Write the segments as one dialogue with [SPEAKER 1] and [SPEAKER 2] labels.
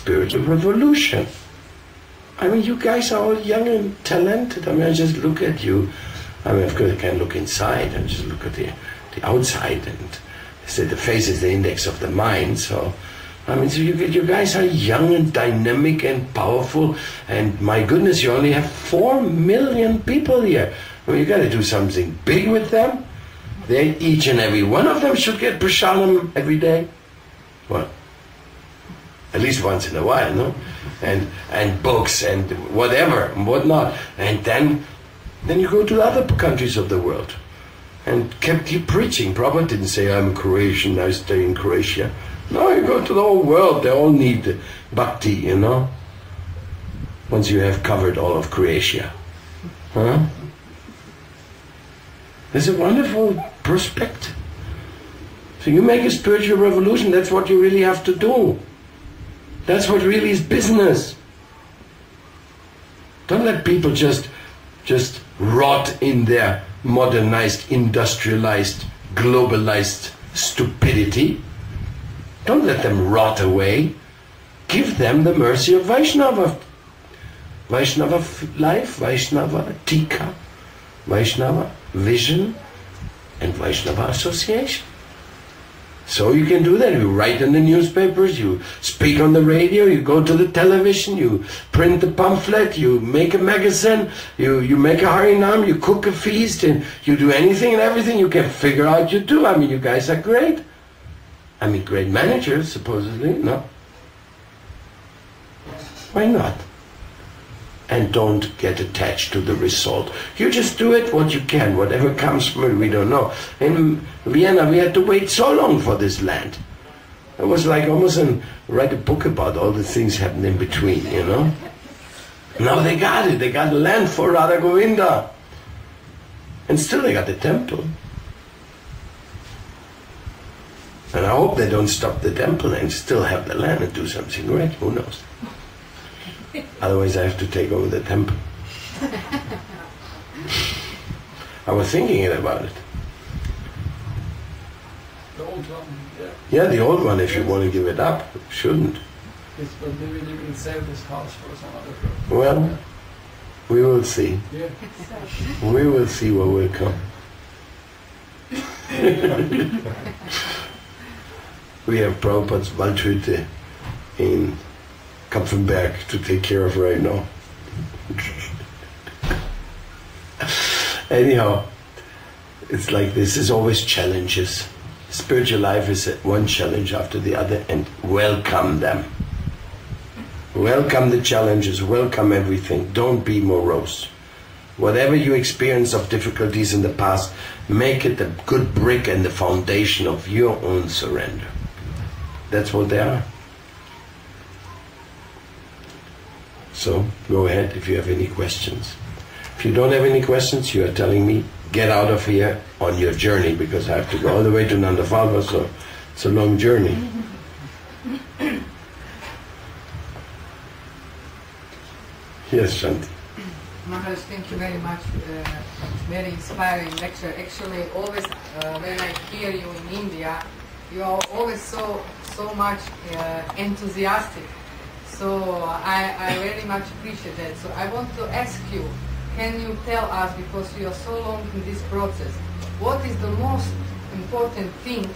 [SPEAKER 1] spiritual revolution. I mean, you guys are all young and talented. I mean, I just look at you. I mean, of course, I can't look inside. I just look at the outside, and they say the face is the index of the mind. So, I mean, so you guys are young and dynamic and powerful. And my goodness, you only have 4 million people here. I mean, you got to do something big with them. They, each and every one of them should get prasadam every day. Well, at least once in a while, no? And books and whatever and whatnot. And then you go to other countries of the world and keep preaching. Prabhupada didn't say, I'm a Croatian, I stay in Croatia. No, you go to the whole world. They all need bhakti, you know? Once you have covered all of Croatia. Huh? It's a wonderful perspective. So you make a spiritual revolution, that's what you really have to do. That's what really is business. Don't let people just rot in their modernized, industrialized, globalized stupidity. Don't let them rot away. Give them the mercy of Vaishnava. Vaishnava life, Vaishnava tika, Vaishnava vision, and Vaishnava association. So you can do that. You write in the newspapers, you speak on the radio, you go to the television, you print the pamphlet, you make a magazine, you make a harinam, you cook a feast, and you do anything and everything you can figure out you do. I mean, you guys are great. I mean, great managers, supposedly, no? Why not? And don't get attached to the result. You just do it what you can, whatever comes from it, we don't know. In Vienna, we had to wait so long for this land. It was like almost write a book about all the things happened in between, you know? Now they got it, they got the land for Radha Govinda. And still they got the temple. And I hope they don't stop the temple and still have the land and do something great, who knows? Otherwise I have to take over the temple. I was thinking about it.
[SPEAKER 2] The old one, yeah.
[SPEAKER 1] Yeah, the old one, if you want to give it up, shouldn't.
[SPEAKER 2] Yes, but maybe you can sell this house for some other purpose.
[SPEAKER 1] Well, we will see.
[SPEAKER 2] Yeah.
[SPEAKER 1] We will see what will come. We have Prabhupada's Waldhütte in Kapfenberg to take care of right now. Anyhow, it's like this. There's always challenges. Spiritual life is one challenge after the other, and welcome them. Welcome the challenges, welcome everything. Don't be morose. Whatever you experience of difficulties in the past, make it a good brick and the foundation of your own surrender. That's what they are. So, go ahead if you have any questions. If you don't have any questions, you are telling me, get out of here on your journey, because I have to go all the way to Nandapalva, so it's a long journey. Yes, Shanti.
[SPEAKER 3] Maharaj, thank you very much. Very inspiring lecture. Actually, always when I hear you in India, you are always so much enthusiastic. So I very much appreciate that. So I want to ask you, can you tell us, because you are so long in this process, what is the most important thing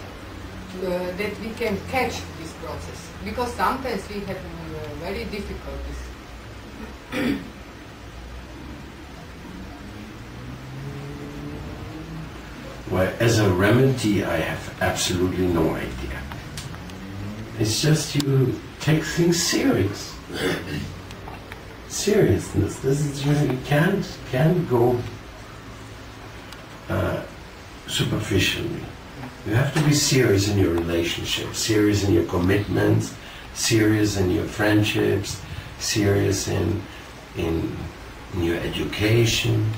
[SPEAKER 3] that we can catch this process? Because sometimes we have very difficulties.
[SPEAKER 1] Well, as a remedy, I have absolutely no idea. It's just you take things serious. Seriousness. This is just, you can't go superficially. You have to be serious in your relationships, serious in your commitments, serious in your friendships, serious in your education.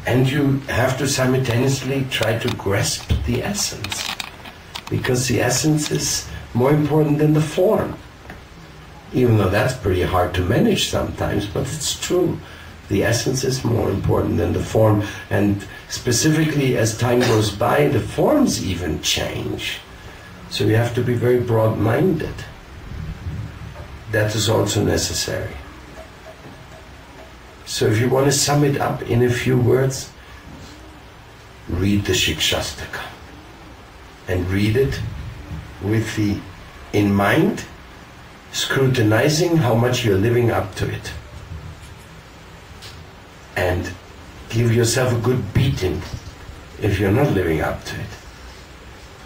[SPEAKER 1] And you have to simultaneously try to grasp the essence, because the essence is more important than the form. Even though that's pretty hard to manage sometimes, but it's true. The essence is more important than the form, and specifically as time goes by, the forms even change. So you have to be very broad-minded. that is also necessary. So if you want to sum it up in a few words, read the Shikshastaka. And read it with the in mind, scrutinizing how much you're living up to it. And give yourself a good beating if you're not living up to it.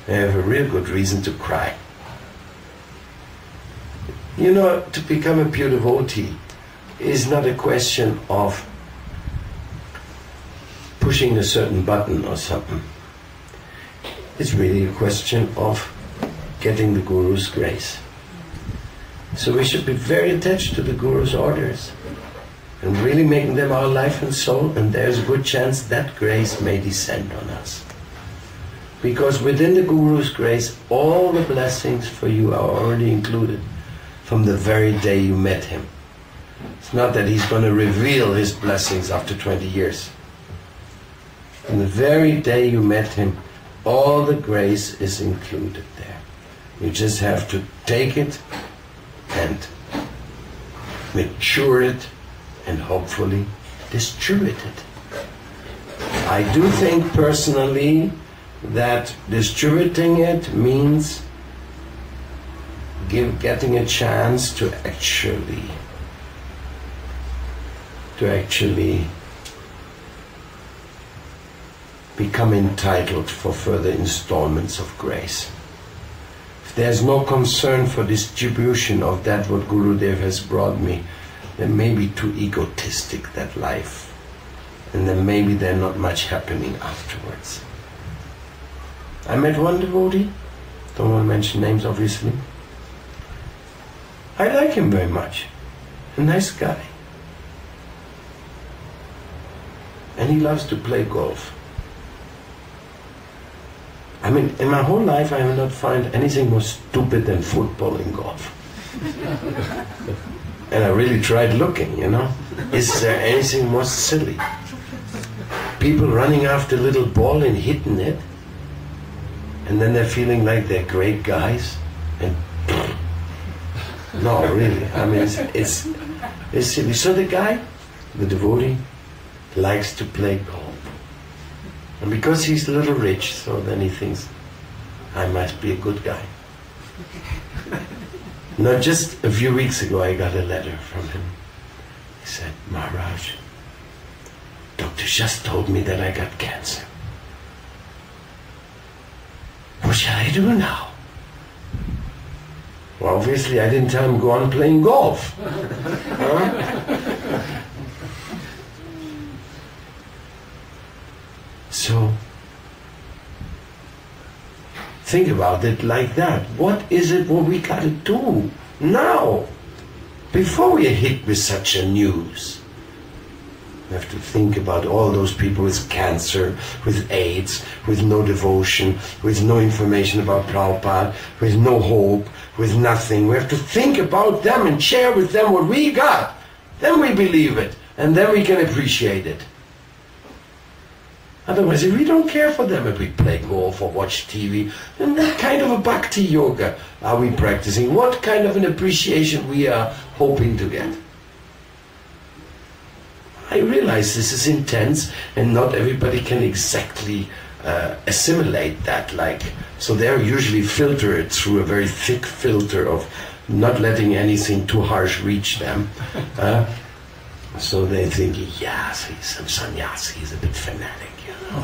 [SPEAKER 1] You have a real good reason to cry. You know, to become a pure devotee is not a question of pushing a certain button or something. It's really a question of getting the Guru's grace. So we should be very attached to the Guru's orders and really making them our life and soul, and there's a good chance that grace may descend on us. Because within the Guru's grace, all the blessings for you are already included from the very day you met him. It's not that he's going to reveal his blessings after 20 years. From the very day you met him, all the grace is included there. You just have to take it and mature it and hopefully distribute it. I do think personally that distributing it means getting a chance to actually become entitled for further installments of grace. If there's no concern for distribution of that what Gurudev has brought me, then maybe too egotistic that life, and then maybe there's not much happening afterwards. I met one devotee, don't want to mention names obviously. I like him very much, a nice guy. And he loves to play golf. I mean, in my whole life I have not found anything more stupid than football in golf. And I really tried looking, you know. Is there anything more silly? People running after a little ball and hitting it, and then they're feeling like they're great guys, and no, really, I mean, it's silly. So the guy, the devotee, likes to play golf. And because he's a little rich, so then he thinks, I must be a good guy. Now, just a few weeks ago, I got a letter from him. He said, Maharaj, doctor just told me that I got cancer. What shall I do now? Well, obviously, I didn't tell him go on playing golf. So, think about it like that. What is it what we got to do now, before we are hit with such a news? We have to think about all those people with cancer, with AIDS, with no devotion, with no information about Prabhupada, with no hope, with nothing. We have to think about them and share with them what we got. Then we believe it, and then we can appreciate it. Otherwise, if we don't care for them, if we play golf or watch TV, then what kind of a bhakti yoga are we practicing? What kind of an appreciation we are hoping to get? I realize this is intense and not everybody can exactly assimilate that. So they're usually filtered through a very thick filter of not letting anything too harsh reach them. So they think, yes, he's some sannyasi, he's a bit fanatic, you know.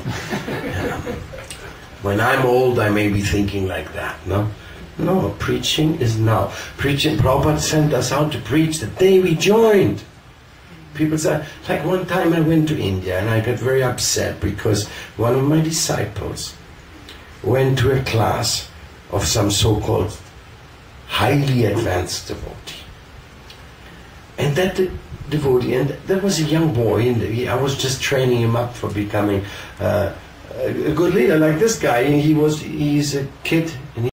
[SPEAKER 1] When I'm old, I may be thinking like that, no? No, preaching is now. Preaching, Prabhupada sent us out to preach the day we joined. People say, like one time I went to India and I got very upset because one of my disciples went to a class of some so-called highly advanced devotee. And that devotee, and there was a young boy, and I was just training him up for becoming a good leader like this guy. And he's a kid, and